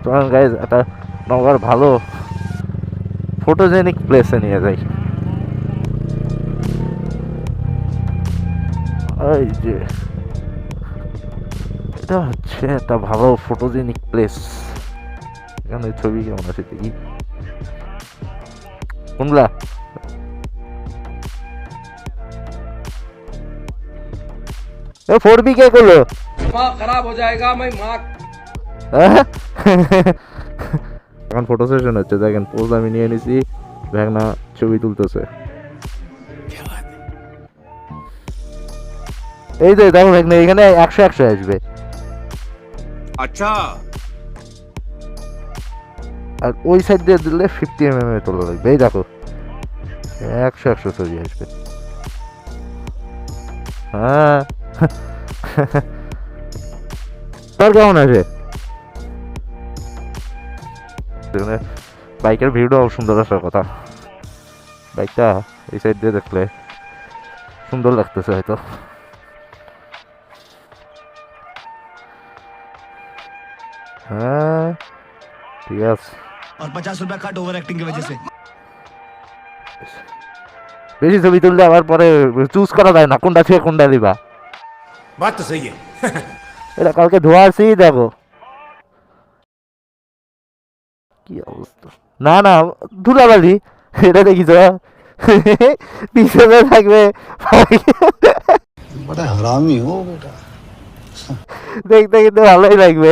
চলেন গাইজ একটা নগর ভালো ফটোজেনিক প্লেসে নিয়ে যাই। এই যে এটা হচ্ছে একটা ভালো ফটোজেনিক প্লেস। এখানে ছবি কেমন আছে দেখি, কোনগুলা? এ 4B কে করলো? खराब हो जाएगा मैं माँ এখন ফটো সেশন হচ্ছে, দেখেন পোজ আমি নিয়ে নিছি, ভ্যাগনা ছবি তুলতেছে। এই যে দেখো ভ্যাগনা এখানে 100 আসবে। अच्छा আর ওই সাইড দিয়ে দিলে 50 mm তোলা লাগবে। এই দেখো 100 ছবি আসবে। হ্যাঁ তোর কেমন আছে? বাইকের ভিউটাও সুন্দর আসার কথা। বাইকটা এই সাইড দিয়ে দেখলে সুন্দর লাগতেছে হয়তো। হ্যাঁ ঠিক আছে। और 50 रुपया कट ओवर एक्टिंग की वजह से। বেশি ছবি তুললে আবার পরে চুজ করা যায় না কোনটা থেকে কোনটা দিবা। बात तो सही है এটা কালকে ধোয়াছি, দেখো কি অবস্থা। না না ধুলাবালি, এটা দেখিস পিছনে থাকবে बड़ा हरामी हो बेटा। দেখতে কিন্তু ভালোই লাগবে।